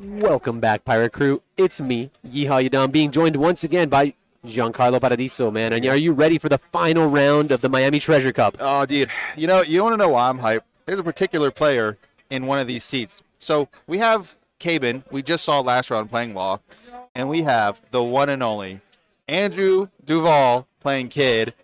Welcome back, Pirate Crew. It's me, Yeehaw Yadam, being joined once again by Giancarlo Paradiso, man. And are you ready for the final round of the Miami Treasure Cup? Oh, dude. You want to know why I'm hyped? There's a particular player in one of these seats. So we have Cabin. We just saw last round playing Law. And we have the one and only Andrew Duval playing Kid.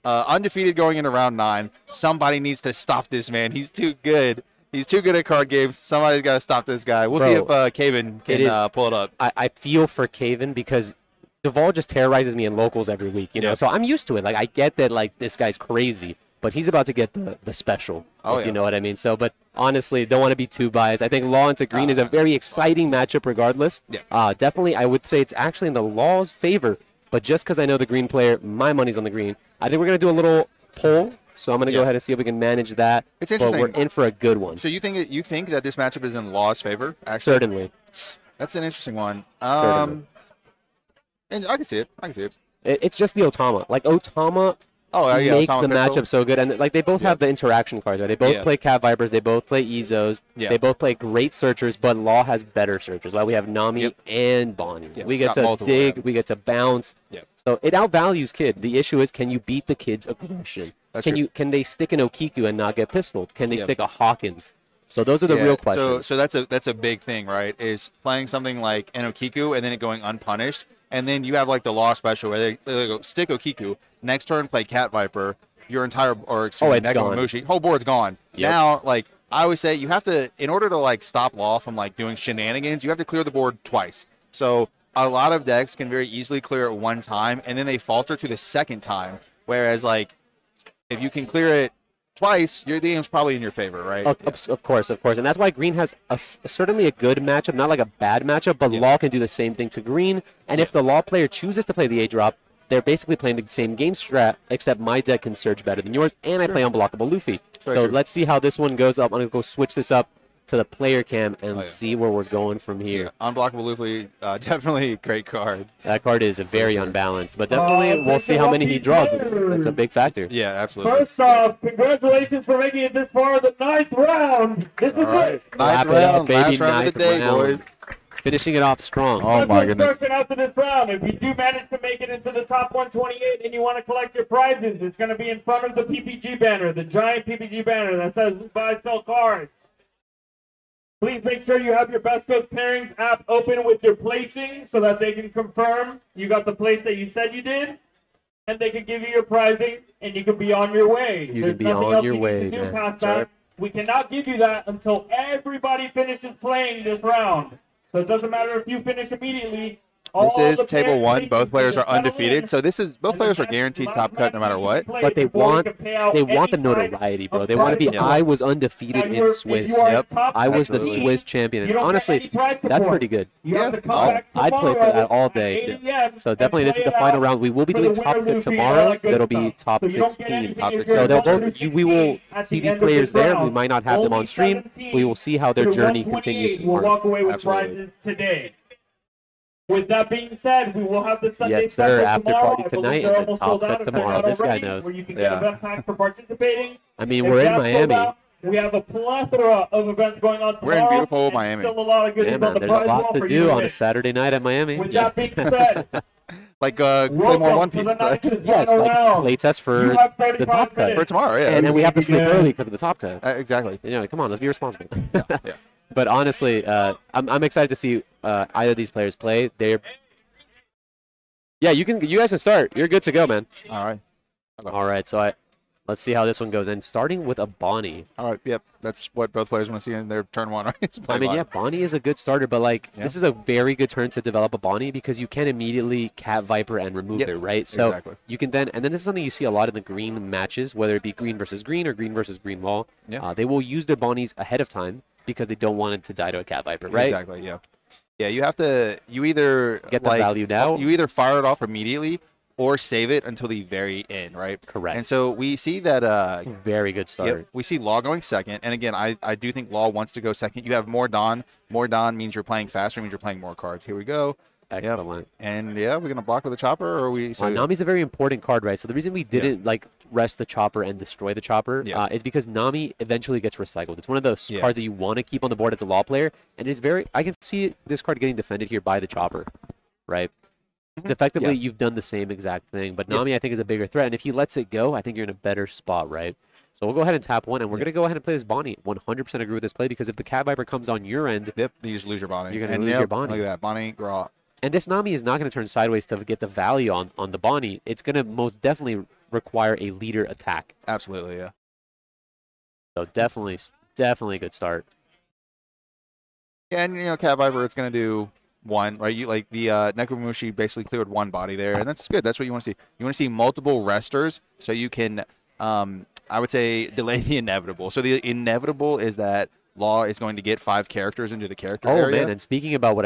Undefeated going into round 9. Somebody needs to stop this man. He's too good. He's too good at card games. Somebody's got to stop this guy. We'll see if Caven can pull it up. I feel for Caven because Duval just terrorizes me in locals every week, you know. So I'm used to it. Like, I get that, like, this guy's crazy, but he's about to get the special, if you know what I mean. So, but honestly, don't want to be too biased. I think Law into Green is a very exciting matchup regardless. Yeah. Definitely, I would say it's actually in the Law's favor, but just because I know the Green player, my money's on the Green. I think we're going to do a little poll. So I'm going to go ahead and see if we can manage that. It's interesting. But we're in for a good one. So you think that this matchup is in Law's favor? Actually? Certainly. That's an interesting one. Certainly. And I can see it. It's just the Otama. Like, Otama makes Otama the pistol. matchup so good. And, like, they both have the interaction cards, right? They both play Cat Vipers. They both play Ezos. They both play great searchers, but Law has better searchers. Like, we have Nami and Bonnie. We get to dig. We get to bounce. So it outvalues Kid. The issue is, can you beat the Kid's aggression? Can they stick an Okiku and not get pistoled? Can they stick a Hawkins? So those are the real questions. So that's a big thing, right? Is playing something like an Okiku and then it going unpunished, and then you have like the Law special where they go stick Okiku, next turn play Cat Viper, your entire it's gone. Mushi, whole board's gone. Now, like I always say, you have to, in order to like stop Law from like doing shenanigans, you have to clear the board twice. So a lot of decks can very easily clear it one time, and then they falter to the second time. Whereas, like, if you can clear it twice, the game's probably in your favor, right? Of course. And that's why Green has certainly a good matchup, not like a bad matchup, but Law can do the same thing to Green. And if the Law player chooses to play the A-drop, they're basically playing the same game strat, except my deck can surge better than yours, and I play Unblockable Luffy. So let's see how this one goes up. I'm going to go switch this up to the player cam and see where we're going from here. Unblockable Luffy, definitely a great card. That card is very unbalanced, but definitely we'll see how many he draws. That's a big factor. Yeah, absolutely. First off, congratulations for making it this far in the 9th round. This is great. Ninth round, baby. last round of the day, boys. Finishing it off strong. Oh my goodness. After this round, if you do manage to make it into the top 128 and you want to collect your prizes, it's going to be in front of the PPG banner, the giant PPG banner that says buy, sell cards. Please make sure you have your Best Coast Pairings app open with your placing so that they can confirm you got the place that you said you did, and they can give you your prizing, and you can be on your way. You can be on your way, man. We cannot give you that until everybody finishes playing this round. So it doesn't matter if you finish immediately. This is table 1. Both players are undefeated, so both players are guaranteed top cut no matter what. But they want the notoriety, bro. They want to be. I was undefeated in Swiss. I was the Swiss champion. And honestly, that's pretty good. I'd play for that all day. So definitely, this is the final round. We will be doing top cut tomorrow. That'll be top 16. So we will see these players there. We might not have them on stream. We will see how their journey continues tomorrow. Walk away with prizes today. With that being said, we will have the Sunday special after party tonight and then top cut tomorrow. This guy knows. Where you can get event packs for participating. I mean, we're in Miami. We have a plethora of events going on tomorrow. We're in beautiful Miami. Still a lot of goodies on the there's a lot to do on a Saturday night at Miami. With that being said, like play more One Piece. Yes, like play test for the top cut for tomorrow. Yeah, and then we have to sleep early because of the top cut. Exactly. You know, come on, let's be responsible. Yeah. But honestly, I'm excited to see either of these players play. Yeah, you guys can start. You're good to go, man. All right. All right. So let's see how this one goes. And starting with a Bonnie. All right. Yep. That's what both players want to see in their turn 1. Right? I mean, Bonnie is a good starter, but this is a very good turn to develop a Bonnie because you can immediately Cat Viper and remove it, right? So you can then this is something you see a lot in the Green matches, whether it be Green versus Green or Green versus Green Law. Yeah. They will use their Bonnies ahead of time because they don't want it to die to a Cat Viper, right? Exactly. Yeah. Yeah, you have to. You either get the value now. You either fire it off immediately or save it until the very end, right? Correct. And so we see that. Very good start. Yep, we see Law going second, and again, I do think Law wants to go second. You have more Dawn. More Dawn means you're playing faster, means you're playing more cards. Here we go. Excellent. And yeah, we're gonna block with a chopper, or are we? So Nami's a very important card, right? So the reason we didn't like rest the chopper and destroy the chopper is because Nami eventually gets recycled. It's one of those cards that you want to keep on the board as a law player, and it's very. I can see this card getting defended here by the chopper, right? Effectively, you've done the same exact thing, but Nami I think is a bigger threat, and if he lets it go, I think you're in a better spot, right? So we'll go ahead and tap one, and we're going to go ahead and play this Bonnie. 100% agree with this play, because if the Cat Viper comes on your end, you just lose your Bonnie. You're going to lose your Bonnie. Look at that, Bonnie, Graw. And this Nami is not going to turn sideways to get the value on the Bonnie. It's going to most definitely require a leader attack. Absolutely, yeah. So definitely a good start. Yeah, and Cat Viper, it's going to do one, right? You like the Nekomamushi basically cleared one body there, and that's good. That's what you want to see. You want to see multiple resters, so you can, I would say, delay the inevitable. So the inevitable is that Law is going to get 5 characters into the character area. Oh man! And speaking about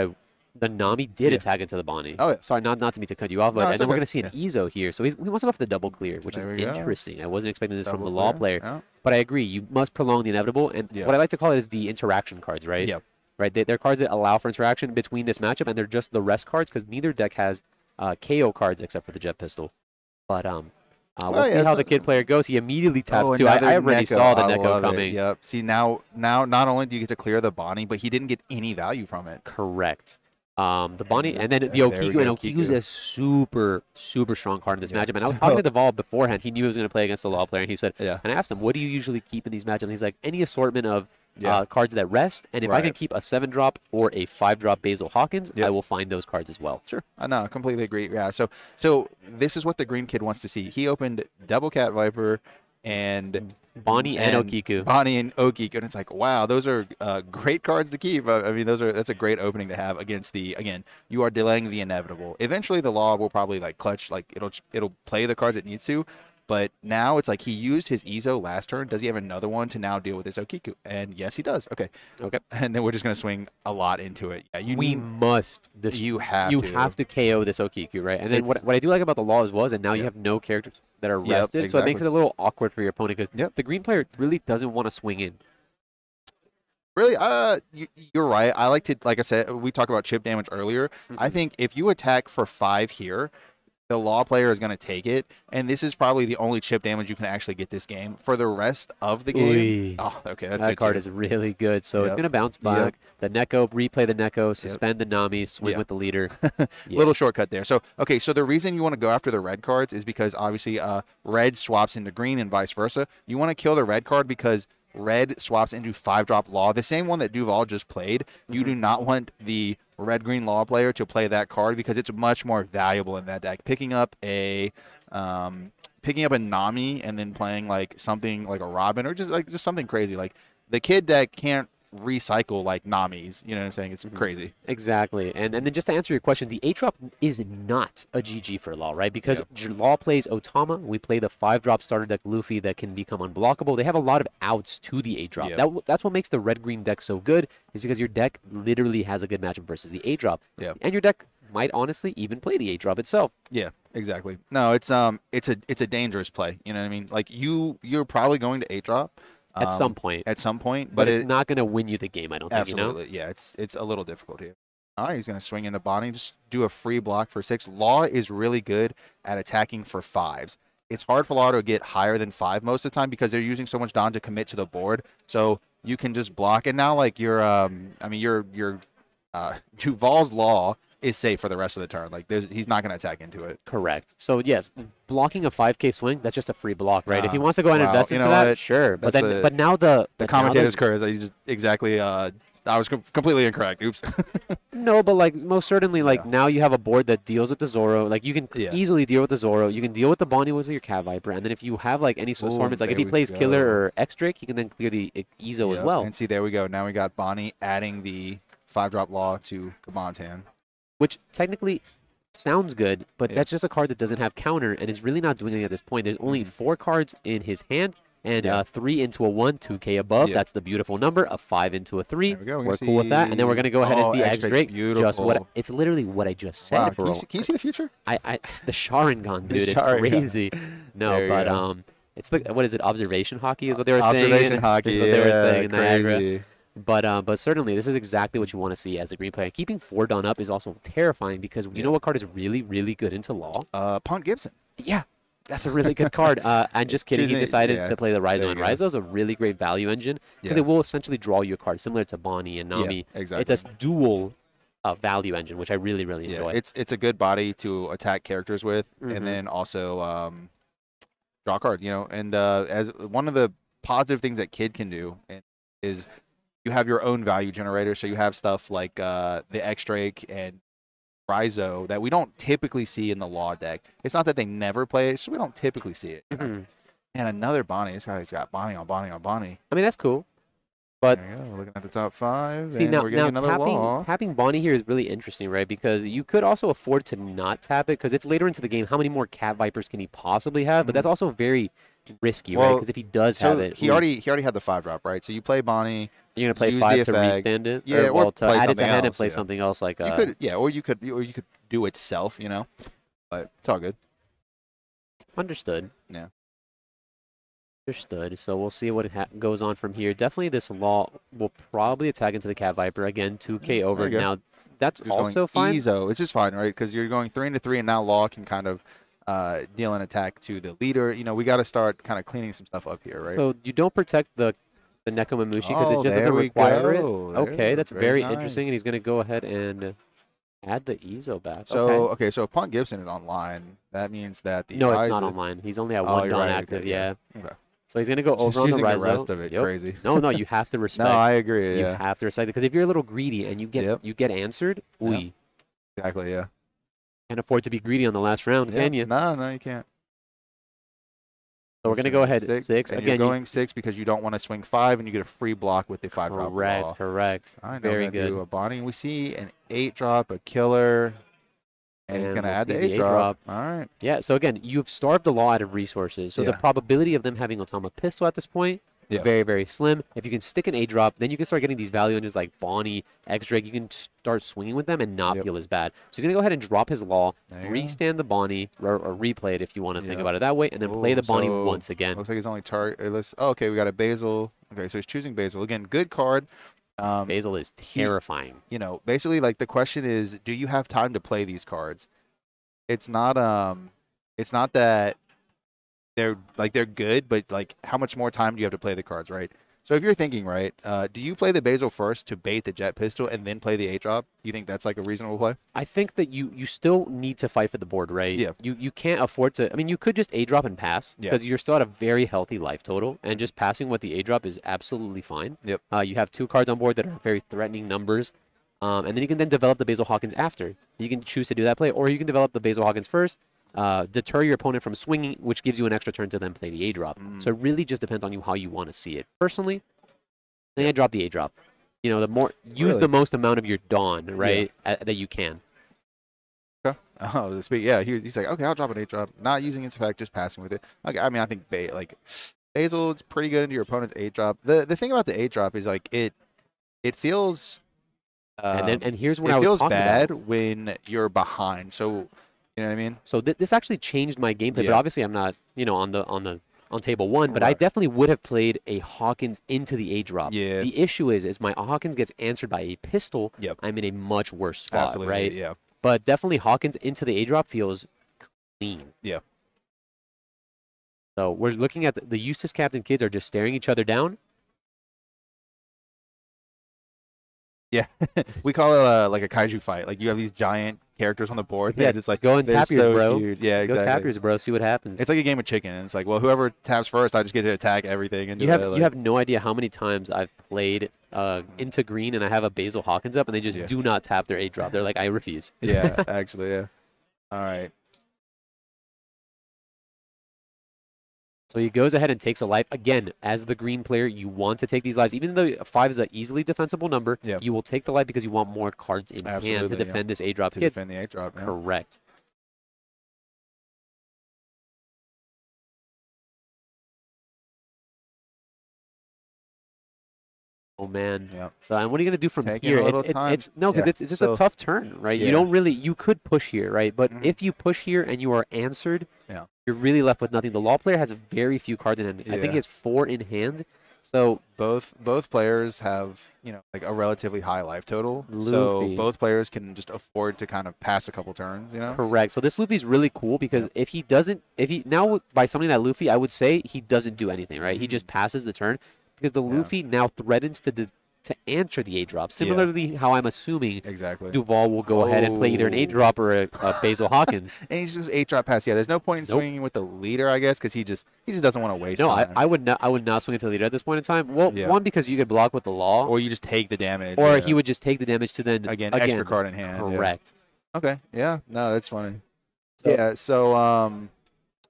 the Nami did attack into the Bonnie. Oh yeah. Sorry, not to cut you off, but and then we're going to see an yeah. Ezo here. So he wants to go for the double clear, which is interesting. I wasn't expecting this from the Law player, but I agree. You must prolong the inevitable, and what I like to call it is the interaction cards, right? Yep. Right. They're cards that allow for interaction between this matchup, and they're just the rest cards because neither deck has KO cards except for the Jet Pistol. But we'll see how the Kid player goes. He immediately taps too. I already saw the Neko coming. Yep. See, now not only do you get to clear the Bonnie, but he didn't get any value from it. Correct. The Bonnie, and then the Okiku, and Okiku's a super strong card in this matchup. And I was talking to Deval beforehand. He knew he was going to play against the Law player, and he said, and I asked him, what do you usually keep in these matchups? And he's like, any assortment of cards that rest, and if I can keep a 7-drop or a 5-drop Basil Hawkins, I will find those cards as well. Sure. I know, I completely agree. Yeah, so this is what the green kid wants to see. He opened double Cat Viper and Bonnie and Okiku. Bonnie and Okiku, and it's like, wow, those are great cards to keep. I mean, that's a great opening to have against again, you are delaying the inevitable. Eventually, the Law will probably clutch, it'll play the cards it needs to. But now it's like he used his Ezo last turn. Does he have another one to now deal with his Okiku? And yes, he does. Okay. And then we're just going to swing a lot into it. Yeah, you have to KO this Okiku, right? And then what I do like about the Law was, and now you have no characters that are rested, so it makes it a little awkward for your opponent because the green player really doesn't want to swing in. Really, you're right. I like I said, we talked about chip damage earlier. I think if you attack for 5 here, the Law player is going to take it, and this is probably the only chip damage you can actually get this game. For the rest of the game, that card is really good. So it's going to bounce back. The Neko, replay the Neko, suspend the Nami, swing with the leader. Little shortcut there. So the reason you want to go after the red cards is because obviously red swaps into green and vice versa. You want to kill the red card because red swaps into 5-drop Law, the same one that Duval just played. You do not want the red-green Law player to play that card because it's much more valuable in that deck. Picking up a Nami and then playing something like a Robin or just something crazy. Like the Kid deck can't recycle like Namis. You know what I'm saying? It's crazy. Exactly. And then just to answer your question, the 8-drop is not a GG for Law, right? Because Law plays Otama. We play the 5-drop starter deck Luffy that can become unblockable. They have a lot of outs to the 8-drop. That's what makes the red-green deck so good, is because your deck literally has a good matchup versus the 8-drop. And your deck might honestly even play the 8-drop itself. Yeah, exactly. No, it's a dangerous play. You know what I mean? Like you're probably going to 8-drop. At some point. But it's not going to win you the game, I don't think. Absolutely. Yeah, it's a little difficult here. All right, he's going to swing into Bonnie, just do a free block for 6. Law is really good at attacking for 5s. It's hard for Law to get higher than 5 most of the time because they're using so much Don to commit to the board. So you can just block. And now, your Duval's Law is safe for the rest of the turn. He's not going to attack into it. Correct. So, yes, blocking a 5K swing, that's just a free block, right? If he wants to go and invest into that, sure. But now the commentator's curse. I just exactly I was completely incorrect. Oops. No, but most certainly, now you have a board that deals with the Zoro. You can easily deal with the Zoro. You can deal with the Bonnie with your Cat Viper, and then if you have any assortments, if he plays Killer or X-Drake, he can then clear the Ezo as well. And see, there we go. Now we got Bonnie adding the 5-drop Law to Gabon's hand. Which technically sounds good, but that's just a card that doesn't have counter and is really not doing anything at this point. There's only 4 cards in his hand, and 3 into a 1, 2K above. That's the beautiful number. A 5 into a 3. We're cool with that. And then we're going to go ahead and see X-Drake. It's literally what I just said, wow. bro. Can you see the future? The Sharingan, dude. It's crazy. No, but it's what is it? Observation hockey is what they were saying. Observation hockey. Is what they were saying in Niagara. Niagara. But certainly this is exactly what you want to see as a green player. Keeping 4 Dawn up is also terrifying because you know what card is really, really good into Law? Punt Gibson. Yeah, that's a really good card. I'm just kidding. He decided to play the Raizo, and Raizo is a really great value engine because it will essentially draw you a card similar to Bonnie and Nami. Yeah, exactly. It's a dual value engine, which I really, really enjoy. It's a good body to attack characters with, and then also draw a card. You know, and as one of the positive things that Kid can do is you have your own value generator. So you have stuff like the X-Drake and Raizo that we don't typically see in the Law deck. It's not that they never play it, so we don't typically see it. And another Bonnie. This guy's got Bonnie on Bonnie on Bonnie. I mean, that's cool. But there you go. We're looking at the top 5. See, and now, we're getting another Law. tapping Bonnie here is really interesting, right? Because you could also afford to not tap it because it's later into the game. How many more Cat Vipers can he possibly have? But that's also very risky, right? Because if he does have it, he already had the 5-drop, right? So you play Bonnie. You're gonna play 5 to restand it, or to add it to hand and play something else like. Or you could do itself, you know. But it's all good. Understood. Yeah. Understood. So we'll see what goes on from here. Definitely, this Law will probably attack into the Cat Viper again. 2K over. Now that's also fine. Ezo. It's just fine, right? Because you're going 3 into 3, and now Law can kind of deal an attack to the leader. You know, we got to start kind of cleaning some stuff up here, right? So you don't protect the Nekomamushi because it just doesn't require it. Okay, that's very interesting, and he's going to go ahead and add the Ezo back. So so if Punt Gibson is online, that means that the it's not online. He's only at 1 Dawn active. Okay. So he's going to go over on the Raizo. The rest of it crazy. No, you have to respect. No, I agree. You have to respect it because if you're a little greedy and you get answered, exactly. Yeah. Can't afford to be greedy on the last round, can you? No, you can't. So we're going to go ahead at 6. And again, you're going 6 because you don't want to swing 5 and you get a free block with the 5-drop. Correct. All right, very good. Do a Bonnie. We see an 8-drop, a killer, and he's going to add the 8-drop. All right. Yeah, so again, you've starved the Law out of resources. So the probability of them having Otama Pistol at this point, very, very slim. If you can stick an 8-drop, then you can start getting these value engines like Bonnie, X-Drake. You can start swinging with them and not feel as bad. So he's going to go ahead and drop his Law, restand the Bonnie, or replay it if you want to think about it that way, and then play the Bonnie once again. Looks like he's only okay, we got a Basil. Okay, so he's choosing Basil. Again, good card. Basil is terrifying. You know, basically, like, the question is, do you have time to play these cards? It's not that they're good, but like how much more time do you have to play the cards, right? So if you're thinking, right, do you play the Basil first to bait the Jet Pistol and then play the 8-drop? You think that's like a reasonable play? I think that you still need to fight for the board, right? Yeah. You can't afford to. I mean, you could just 8-drop and pass because you're still at a very healthy life total, and just passing with the 8-drop is absolutely fine. Yep. You have 2 cards on board that are very threatening numbers. And then you can develop the Basil Hawkins after. You can choose to do that play, or you can develop the Basil Hawkins first, deter your opponent from swinging, which gives you an extra turn to then play the 8-drop. So it really just depends on you how you want to see it. Personally, I think I drop the 8-drop. You know, use the most amount of your Dawn, right, that you can. Okay. Oh, he's like, okay, I'll drop an 8-drop, not using its effect, just passing with it. Okay, I mean, I think Basil is pretty good into your opponent's 8-drop. The thing about the 8-drop is like it feels. And here's what I was talking about. It feels bad when you're behind. So, you know what I mean? So this actually changed my gameplay, but obviously I'm not, on table 1, but I definitely would have played a Hawkins into the 8-drop. Yeah. The issue is my Hawkins gets answered by a pistol. Yep. I'm in a much worse spot, Absolutely, right? Yeah. But definitely Hawkins into the 8-drop feels clean. Yeah. So we're looking at the Eustace Captain kids are just staring each other down. Yeah, we call it like a kaiju fight. Like you have these giant characters on the board. Yeah, just like go and tap yours, bro. Huge. Yeah, exactly. Go tap yours, bro. See what happens. It's like a game of chicken. And it's like, well, whoever taps first, I just get to attack everything. And you have no idea how many times I've played into green and I have a Basil Hawkins up and they just do not tap their 8-drop. They're like, I refuse. Yeah, actually, yeah. All right. So he goes ahead and takes a life. Again, as the green player, you want to take these lives. Even though 5 is an easily defensible number, you will take the life because you want more cards in hand to defend this 8-drop kid. To defend the 8-drop, yeah. Correct. Oh, man. Yeah. So and what are you going to do from Taking here? A little time. It's just a tough turn, right? You don't really, you could push here, right? But if you push here and you are answered, you're really left with nothing. The Law player has very few cards in hand. I think he has 4 in hand. So both players have, like a relatively high life total. Luffy. So both players can just afford to kind of pass a couple turns, Correct. So this Luffy's really cool because if he now by summoning that Luffy, I would say he doesn't do anything, right? He just passes the turn because the Luffy now threatens to answer the 8-drop. Similarly, how I'm assuming Duval will go ahead and play either an 8-drop or a Basil Hawkins. And he's just 8-drop pass. Yeah, there's no point in swinging with the leader, I guess, because he just doesn't want to waste time. I would not swing into the leader at this point in time. Well, one, because you could block with the law. Or you just take the damage. Or he would just take the damage to then... Again, extra card in hand. Correct. Yeah. Okay, yeah. No, that's funny. So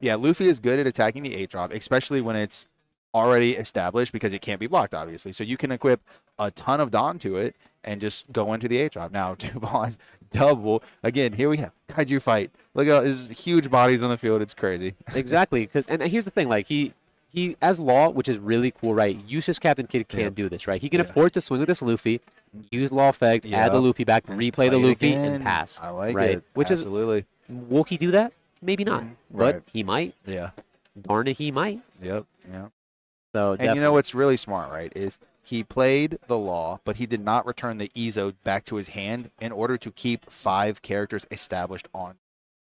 Luffy is good at attacking the 8-drop, especially when it's already established because it can't be blocked, obviously. So you can equip a ton of Dawn to it and just go into the 8-drop. Now, Duval has double. Again, here we have Kaiju fight. Look at all his huge bodies on the field. It's crazy. Exactly. And here's the thing. Like, he as Law, which is really cool, right? Useless Captain Kid can't do this, right? He can afford to swing with this Luffy, use Law effect, add the Luffy back, and replay the Luffy, and pass. I like it. Which absolutely. Will he do that? Maybe not. But he might. Yeah. Darn it, he might. Yep. Yeah. So and you know what's really smart, right, is he played the Law, but he did not return the Ezo back to his hand in order to keep 5 characters established on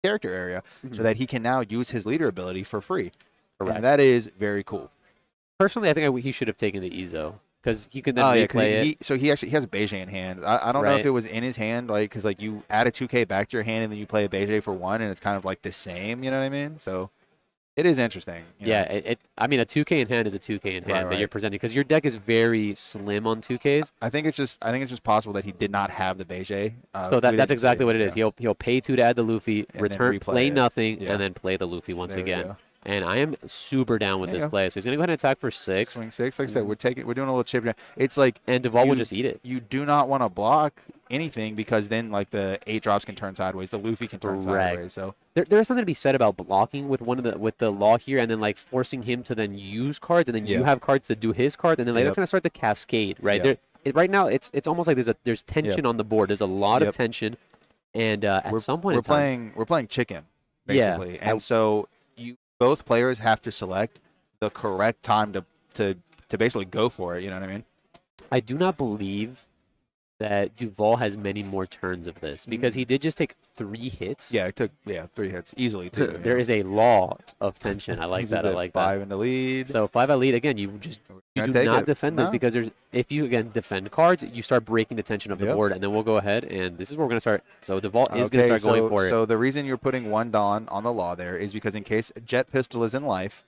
character area so that he can now use his leader ability for free. Correct. And that is very cool. Personally, I think he should have taken the Ezo because he could then replay it. So he has a Beige in hand. I don't know if it was in his hand, like, because like you add a 2K back to your hand and then you play a Beige for 1 and it's kind of like the same, you know what I mean? So it is interesting. I mean, a 2K in hand is a 2K in hand that you're presenting because your deck is very slim on 2Ks. I think it's just possible that he did not have the Beige. So that's exactly what it is. He'll pay 2 to add the Luffy, return, play nothing, and then play the Luffy once again. And I am super down with this play. So he's going to go ahead and attack for 6. Swing 6. Like I said, we're doing a little chip. It's like... And Duval will just eat it. You do not want to block anything because then like the 8-drops can turn sideways. The Luffy can turn sideways. So there is something to be said about blocking with with the Law here and then like forcing him to then use cards and then you have cards to do his card and then like that's going to start the cascade, right? Right now it's almost like there's tension on the board. There's a lot of tension. And at some point we're playing chicken, basically. And so both players have to select the correct time to basically go for it. You know what I mean? I do not believe that Duval has many more turns of this because he did just take 3 hits. Yeah, it took 3 hits easily too. There is a lot of tension. I like that. I like 5 in the lead. So 5 at lead again. You do not defend this because if you again defend cards, you start breaking the tension of the board, and then we'll go ahead and this is where we're gonna start. So Duval is gonna start going for it. So the reason you're putting 1 Dawn on the Law there is because in case Jet Pistol is in life,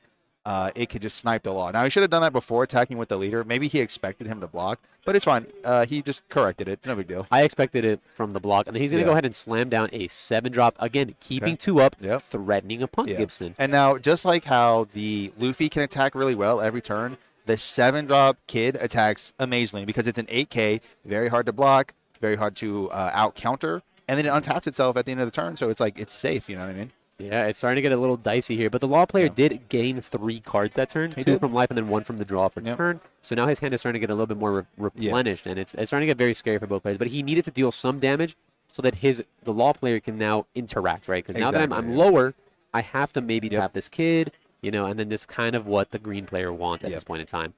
it could just snipe the Law. Now, he should have done that before attacking with the leader. Maybe he expected him to block, but it's fine. He just corrected it. It's no big deal. I expected it from the block. And then he's going to go ahead and slam down a 7-drop. Again, keeping 2 up, threatening a Punk Gibson. And now, just like how the Luffy can attack really well every turn, the 7-drop Kid attacks amazingly because it's an 8K, very hard to block, very hard to out-counter, and then it untaps itself at the end of the turn, so it's like it's safe, you know what I mean? Yeah, it's starting to get a little dicey here. But the Law player did gain 3 cards that turn, 2 from life and then 1 from the draw for turn. So now his hand is starting to get a little bit more replenished, and it's starting to get very scary for both players. But he needed to deal some damage so that the Law player can now interact, right? Because now that I'm lower, I have to maybe tap this Kid, and then this kind of what the green player wants at this point in time.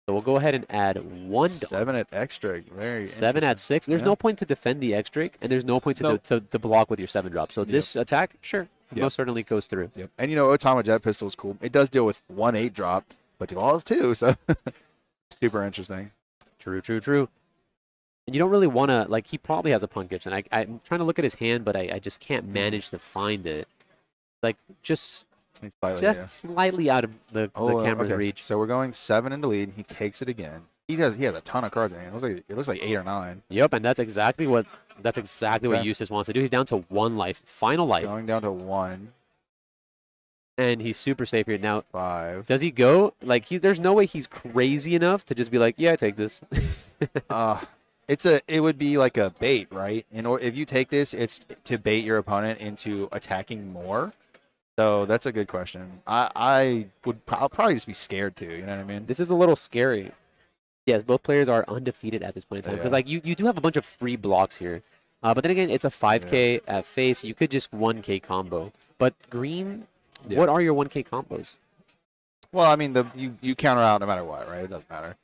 So we'll go ahead and add 1. 7 at X-Drake. 7 at 6. There's no point to defend the X-Drake, and there's no point to block with your 7-drop. So this attack, sure. Most certainly goes through. And Otama Jet Pistol is cool. It does deal with 1 8-drop, but Duval is 2, so super interesting. True. And you don't really want to, like, he probably has a Punk Gibson. I'm trying to look at his hand, but I just can't manage to find it. Like, just slightly out of the camera's reach. So we're going 7 in the lead. He takes it again. He has a ton of cards in hand. It looks like 8 or 9. Yep, and that's exactly what Eustace wants to do. He's down to 1 life, final life. Going down to 1. And he's super safe here now. 5. Does he go like there's no way he's crazy enough to just be like, yeah, I take this. It would be like a bait, right? If you take this, it's to bait your opponent into attacking more. So that's a good question. I'll probably just be scared too. You know what I mean? This is a little scary. Yes, both players are undefeated at this point in time because like you do have a bunch of free blocks here, but then again it's a 5K at face. You could just 1K combo. But green, what are your 1K combos? Well, I mean, you counter out no matter what, right? It doesn't matter.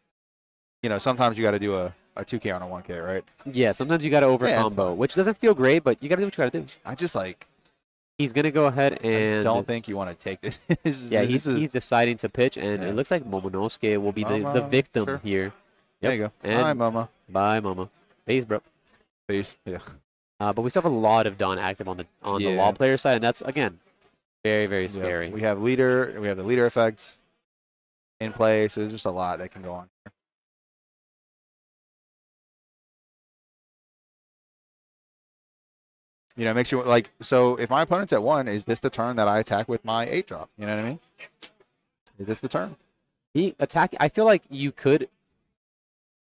You know, sometimes you got to do a 2K on a 1K, right? Yeah, sometimes you got to over combo, which doesn't feel great, but you got to do what you got to do. I just like. He's gonna go ahead and. I don't think you want to take this. He's deciding to pitch, and it looks like Momonosuke will be the victim here. Yep. There you go. And bye, Momo. Bye, Momo. Peace, bro. Peace. Yeah. But we still have a lot of Dawn active on the law player side, and that's again very, very scary. We have leader. We have the leader effects in play, so there's just a lot that can go on here. You know, makes you like, so if my opponent's at 1, is this the turn that I attack with my 8-drop? You know what I mean? Is this the turn? I feel like you could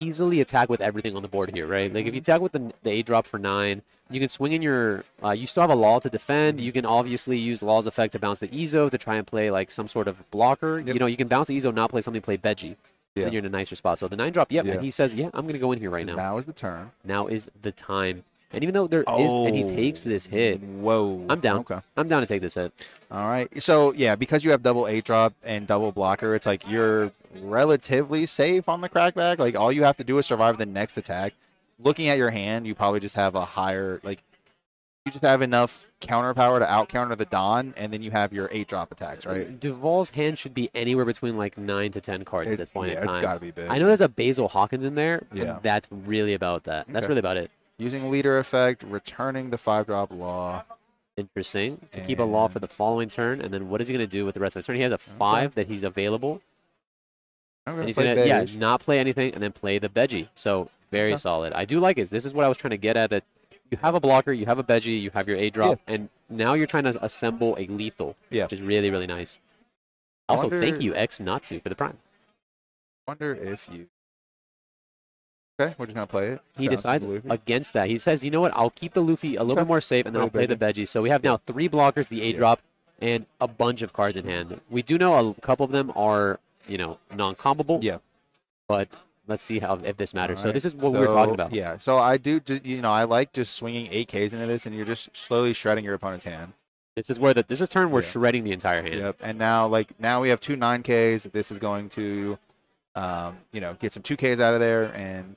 easily attack with everything on the board here, right? Like if you attack with the 8-drop for 9, you can swing in your, you still have a law to defend. You can obviously use law's effect to bounce the Izo to try and play like some sort of blocker. Yep. You know, you can bounce the Izo, not play something, play Beji. Yeah. Then you're in a nicer spot. So the 9-drop, and he says, I'm going to go in here right now. Now is the turn. Now is the time. And even though there is, and he takes this hit. Whoa. I'm down. Okay. I'm down to take this hit. All right. So, yeah, because you have double 8-drop and double blocker, it's like you're relatively safe on the crackback. Like, all you have to do is survive the next attack. Looking at your hand, you probably just have a higher, like, you just have enough counter power to out-counter the Dawn, and then you have your 8-drop attacks, right? Duval's hand should be anywhere between, like, 9 to 10 cards at this point in time. It's got to be big. I know there's a Basil Hawkins in there, and that's really about that. That's really about it. Using leader effect, returning the 5-drop law. Interesting. To keep a law for the following turn, and then what is he going to do with the rest of his turn? He has a 5 that he's available. And he's going to, not play anything, and then play the Beji. So, very solid. I do like it. This is what I was trying to get at, that you have a blocker, you have a Beji, you have your 8-drop, and now you're trying to assemble a lethal, which is really, really nice. Also, thank you, X Natsu, for the prime. Wonder if you... Okay, we're just going to play it. He decides against that. He says, you know what, I'll keep the Luffy a little bit more safe, and then I'll play the Beji. So we have now 3 blockers, the 8-drop, and a bunch of cards in hand. We do know a couple of them are, non-combable. Yeah. But let's see if this matters. So this is what we were talking about. Yeah, so I do, I like just swinging 8Ks into this, and you're just slowly shredding your opponent's hand. This is where this is turn we're shredding the entire hand. Yep, and now we have 2 9Ks. This is going to... get some 2Ks out of there, and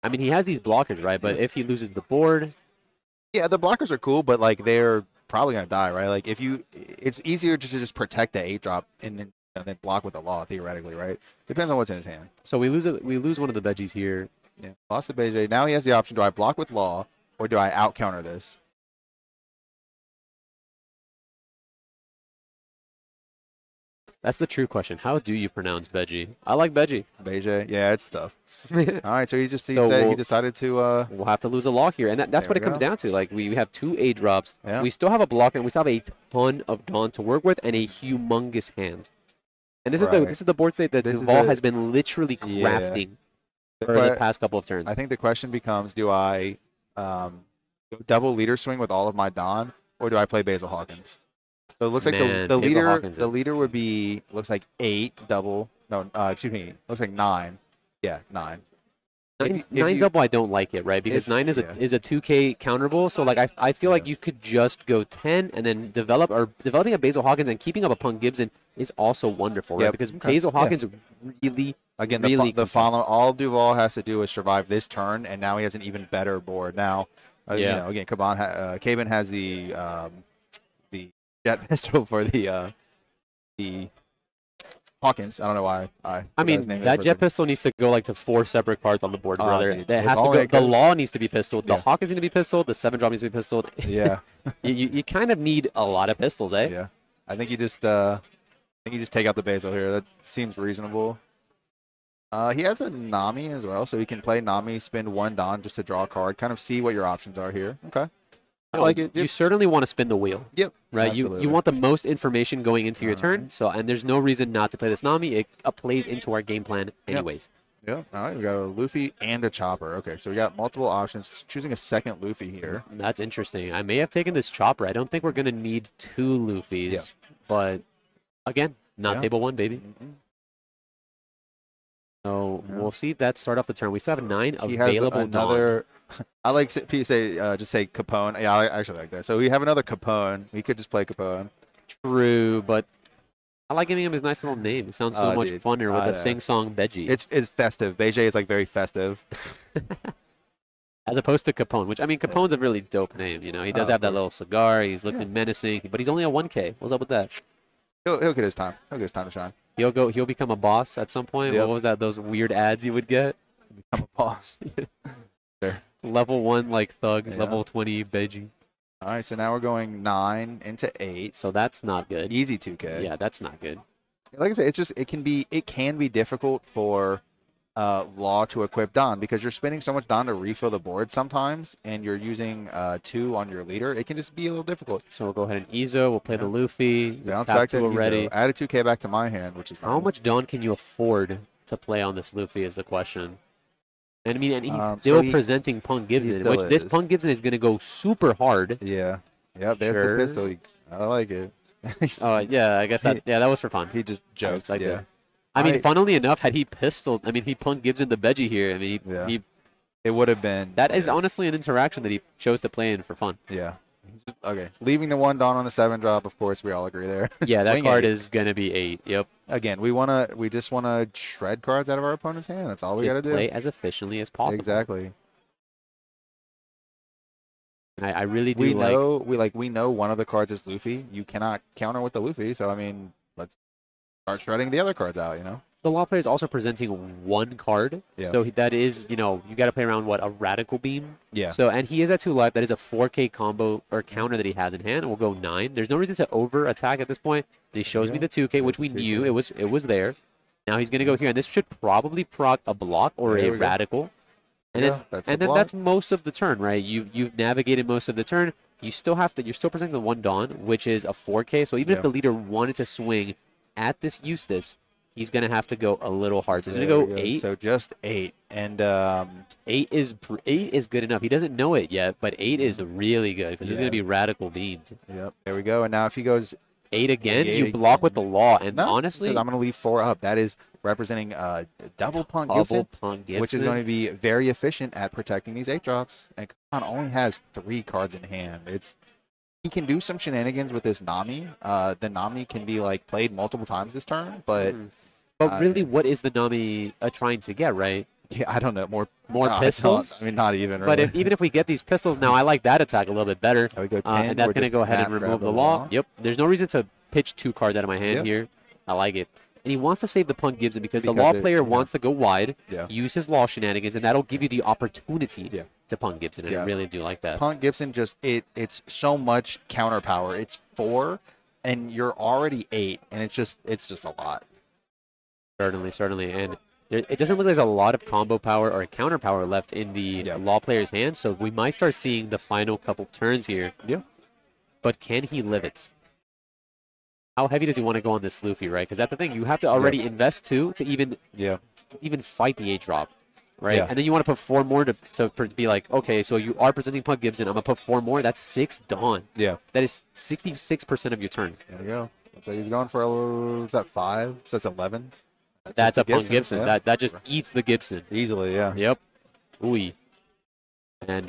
I mean, he has these blockers, right? But if he loses the board, the blockers are cool, but like they're probably gonna die, right? Like it's easier to just protect the 8-drop and then block with the law theoretically, right? Depends on what's in his hand. So we lose one of the Bejis here. Yeah, lost the Beji. Now he has the option: do I block with law or do I out counter this? That's the true question. How do you pronounce Beji? I like Beji. Beji, yeah, it's tough. All right, so he just sees that he decided to. We'll have to lose a law here, and that's what it comes down to. Like we have 2 8-drops. Yeah. We still have a blocker, and we still have a ton of Dawn to work with, and a humongous hand. And this is the board state that Duval has been literally crafting for the past couple of turns. I think the question becomes: do I double leader swing with all of my Dawn, or do I play Basil Hawkins? So it looks like the leader would be, looks like 8 double. No, excuse me. Looks like 9. Yeah, 9. 9 double, I don't like it, right? Because 9 is a 2K counterable. So like I feel like you could just go 10 and then developing a Basil Hawkins and keeping up a Punk Gibson is also wonderful, right? Because Basil Hawkins really the follow. All Duval has to do is survive this turn, and now he has an even better board. Now, again, Kaban has the jet pistol for the Hawkins. I don't know why. I mean, that jet pistol needs to go like to 4 separate cards on the board, brother. It has to go. The law needs to be pistoled. The Hawkins need to be pistoled. The 7-drop needs to be pistoled. Yeah. you kind of need a lot of pistols, eh? Yeah. I think you just take out the Basil here. That seems reasonable. He has a Nami as well, so he can play Nami, spend 1 Dawn just to draw a card, kind of see what your options are here. Okay. I like it. You certainly want to spin the wheel. Yep. Right. Absolutely. You want the most information going into your turn. So, and there's no reason not to play this Nami. It plays into our game plan anyways. Yep. All right. We got a Luffy and a Chopper. Okay. So we got multiple options. Choosing a second Luffy here. That's interesting. I may have taken this Chopper. I don't think we're gonna need 2 Luffys. But again, not table 1, baby. So we'll see that start off the turn. We still have 9 available Dawn. I like just say Capone. Yeah, I actually like that. So we have another Capone. We could just play Capone. True, but I like giving him his nice little name. It sounds so much dude. funner with a sing-song Veggie. It's festive. Beige is like very festive. As opposed to Capone, which, I mean, Capone's a really dope name. You know, he does have that little cigar. He's looking menacing, but he's only a 1K. What's up with that? He'll get his time. He'll get his time to shine. He'll become a boss at some point. Yep. What was that? Those weird ads you would get? Become a boss. Level 1 like thug, Yeah. level 20 Beiji. All right, so now we're going 9 into 8. So that's not good. Easy 2K. Yeah, that's not good. Like I said, it can be difficult for Law to equip Don because you're spending so much Don to refill the board sometimes, and you're using 2 on your leader. It can just be a little difficult. So we'll go ahead and Izo. We'll play the Luffy. Bounce Tap back to 2 already. Izo. Add a 2K back to my hand, which is How nice. much Dawn can you afford to play on this Luffy is the question. And I mean, and he's So still he- presenting Punk Gibson, still which this is. Punk Gibson is going to go super hard. Yeah. Yep. There's Sure. the pistol. I like it. Oh, yeah, I guess that was for fun. He just jokes. respect Yeah. it. I mean, I- funnily enough, had he pistoled, I mean, he Punk Gibson the Veggie here. I mean, Yeah. he It would have been. that is honestly an interaction that he chose to play in for fun. Yeah. Okay. Leaving the 1 Dawn on the 7 drop, of course, we all agree there. Yeah, that Swing card 8. is going to be 8. Yep. Again, we just wanna shred cards out of our opponent's hand. That's all we Just gotta do. play as efficiently as possible. Exactly. And I really do We know one of the cards is Luffy. You cannot counter with the Luffy, so I mean, let's start shredding the other cards out. the Law player is also presenting 1 card. Yeah. So that is, you got to play around a Radical Beam. Yeah. So, and he is at 2 life. That is a 4K combo or counter that he has in hand. And we'll go 9. There's no reason to over attack at this point. And he shows me the 2K, which we There's knew 2K. it was there. Now he's going to go here, and this should probably proc a block or There a we go. Radical. And Yeah, then, that's and the then block. that's most of the turn, right? You've navigated most of the turn. You're still presenting the 1 Dawn, which is a 4K. So even if Yeah. the leader wanted to swing at this Eustace, he's going to have to go a little hard. So he's There going we to go 8. So just 8, and 8 is good enough. He doesn't know it yet, but 8 is really good because he's Yeah. going to be Radical Beamed. yep, there we go. And now if he goes, 8 again, 8 you block again. with the Law. And no, honestly, he says, I'm gonna leave 4 up. That is representing double Punk double Gibson, Punk Gibson. which is going to be very efficient at protecting these 8 drops. And Khan only has 3 cards in hand. He can do some shenanigans with this Nami. The Nami can be like played multiple times this turn, but But really, what is the Nami trying to get, right? yeah, I don't know. More More pistols? I mean, not even. But Really. even if we get these pistols, now I like that attack a little bit better. There we go 10. And that's We're going to just go ahead and map remove grab the Law. Yep. There's no reason to pitch 2 cards out of my hand Yep. here. I like it. And he wants to save the Punk Gibson because the Law player wants to go wide, Yeah. use his Law shenanigans, and that'll give you the opportunity Yeah. to Punk Gibson. And Yeah. I really do like that. Punk Gibson it's so much counter power. It's 4, and you're already 8, and it's just a lot. Certainly. And it doesn't look like there's a lot of combo power or counter power left in the Law player's hand, so we might start seeing the final couple turns here. Yeah. But can he live it? How heavy does he want to go on this Luffy, right? Because that's the thing. You have to already invest 2 to even fight the 8 drop, right? Yeah. And then you want to put 4 more to be like, okay, so you are presenting Punk Gibson. I'm going to put 4 more. That's 6 Dawn. Yeah. That is 66% of your turn. There we go. So he's going for what's that, 5? So that's 11. That's just a the Punk Gibson. Yeah. That just eats the Gibson. Easily, yeah. Yep. Ooh. And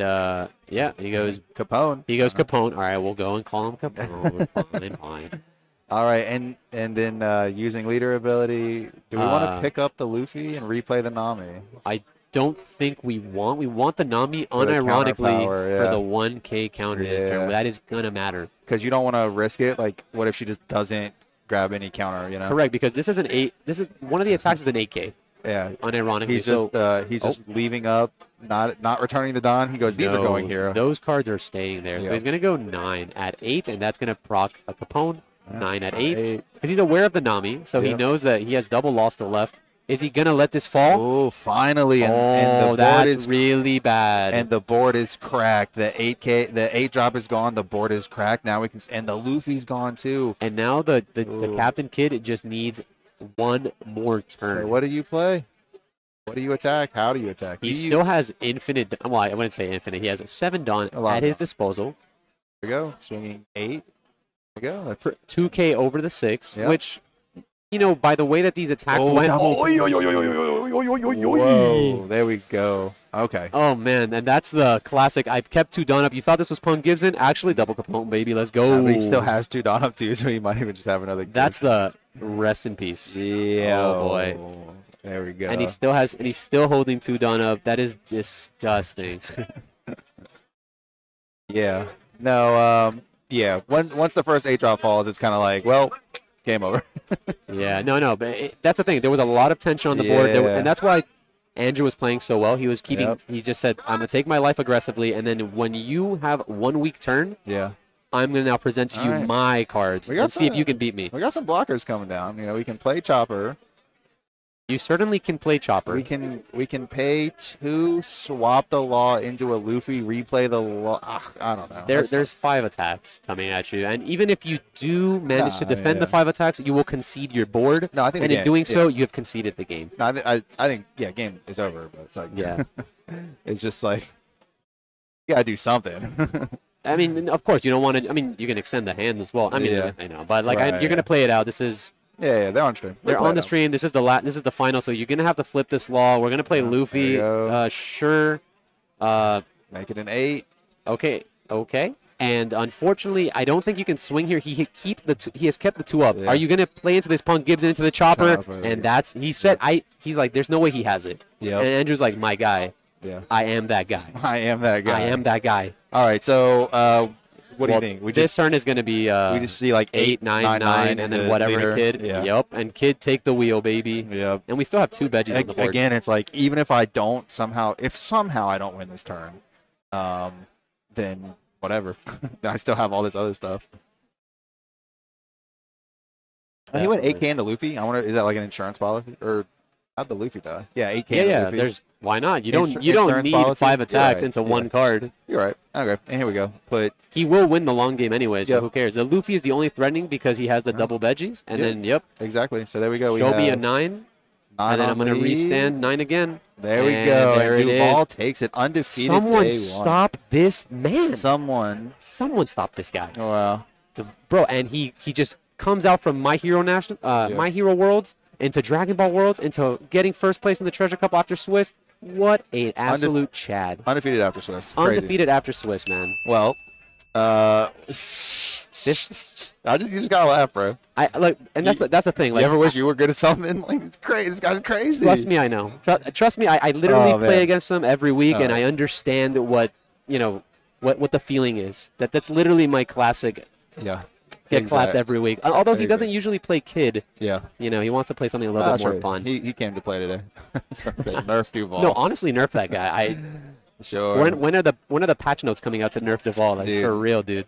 he goes Capone. Capone. All right, we'll go and call him Capone. Fine. All right, and then using leader ability, do we want to pick up the Luffy and replay the Nami? I don't think we want the Nami For the counter unironically power, for yeah. the 1K counter this turn. Yeah. That is gonna matter. Because you don't want to risk it. Like, what if she just doesn't grab any counter? Correct, because this is an 8. This is one of the attacks is an 8K. Yeah. Unironically, He's just leaving up, not returning the Don. He goes, these are going here. Those cards are staying there. So Yeah. he's gonna go 9 at 8, and that's gonna proc a Capone. 9 at 8. 8. Because he's aware of the Nami, so he Yeah. knows that he has double loss to the left. Is he gonna let this fall? Oh, finally! And the board that's is really bad. and the board is cracked. The 8 drop is gone. The board is cracked. Now we can, and the Luffy's gone too. And now the Captain Kid just needs 1 more turn. So what do you play? What do you attack? How do you attack? He still has infinite. Well, I wouldn't say infinite. He has 7 Dawn A lot at of his disposal. There we go. Swinging 8. There we go. That's For 2K over the 6, Yep. which, by the way that these attacks went. Whoa, there we go. Okay. Oh, man, and that's the classic. I've kept 2 Dawn up. You thought this was Punk Gibson? Actually, double Capone, baby. Let's go. But he still has 2 Dawn up, too, so he might even just have another. That's the rest in peace. Yeah. Oh, boy. There we go. And he's still holding 2 Dawn up. That is disgusting. Yeah. No, yeah. Once the first 8-drop falls, it's kind of like, well, game over. Yeah, no, but that's the thing. There was a lot of tension on the board, Yeah. and that's why Andrew was playing so well. He was keeping. Yep. He just said, "I'm gonna take my life aggressively, and then when you have 1 week turn, Yeah. I'm gonna now present to you Alright. my cards We got and see if some- you can beat me." We got some blockers coming down. You know, we can play Chopper. You certainly can play Chopper. We can pay 2, swap the Law into a Luffy, replay the Law. I don't know. There's 5 attacks coming at you, and even if you do manage to Nah, defend the yeah. 5 attacks, you will concede your board. No, I think and the in game- doing so, yeah. you have conceded the game. No, I think yeah, game is over. But it's like Yeah. it's just like you gotta do something. I mean, of course, you don't want to. I mean, you can extend the hand as well. I mean, Yeah. I know, but like, Right, you're gonna play it out. This is. yeah, they're on stream. They're We'll on play the stream. This is the final, so you're gonna have to flip this Law. We're gonna play Luffy. you go. Sure. Make it an 8. Okay. And unfortunately, I don't think you can swing here. He has kept the 2 up. Yeah. Are you gonna play into this Punk Gibson into the Chopper? Chopper, And yeah. he's like, there's no way he has it. Yep. And Andrew's like, my guy. Yeah. I am that guy. I am that guy. I am that guy. All right. So what Well, do you think? this turn is gonna be we just see like 8, 9, 9, and then whatever leader. Kid. Yeah. Yep. And Kid take the wheel, baby. Yep. And we still have 2 veggies on the board. Again, it's like even if I don't somehow I don't win this turn, then whatever. I still have all this other stuff. Oh, he went 8K into Luffy. I wonder, is that like an insurance policy or how'd the Luffy die? Yeah, 8K. into Yeah. Luffy. There's why not? You Insurance don't need policy? 5 attacks Right, into yeah. 1 card. You're right. Okay, and here we go. Put He will win the long game anyway, so Yep. who cares? The Luffy is the only threatening because he has the double veggies, and Yep. then exactly. So there we go. We show have me a 9, 9 and then on I'm gonna lead. restand 9 again. There we And go. there And it Duval is. takes it undefeated. Someone day 1. stop this man! Someone. Someone stop this guy, Oh, wow. bro! And he just comes out from My Hero My Hero Worlds into Dragon Ball Worlds into getting first place in the Treasure Cup after Swiss. What an absolute Chad! Undefeated after Swiss. Crazy. Undefeated after Swiss, man. Well, you just gotta laugh, bro. I like, and that's the thing. Like, You ever wish you were good at something? Like it's crazy. This guy's crazy. Trust me, I know. Trust me, I literally Oh, play man. against him every week, and Oh. I understand what what the feeling is. That's literally my classic. Yeah. Get clapped Exact- every week. Although he doesn't Exactly. usually play Kid. Yeah. He wants to play something a little bit more Sure. fun. He came to play today. So it's a Nerf Duval. No, honestly, nerf that guy. sure. When are the patch notes coming out to nerf Duval? Like Dude. for real, dude.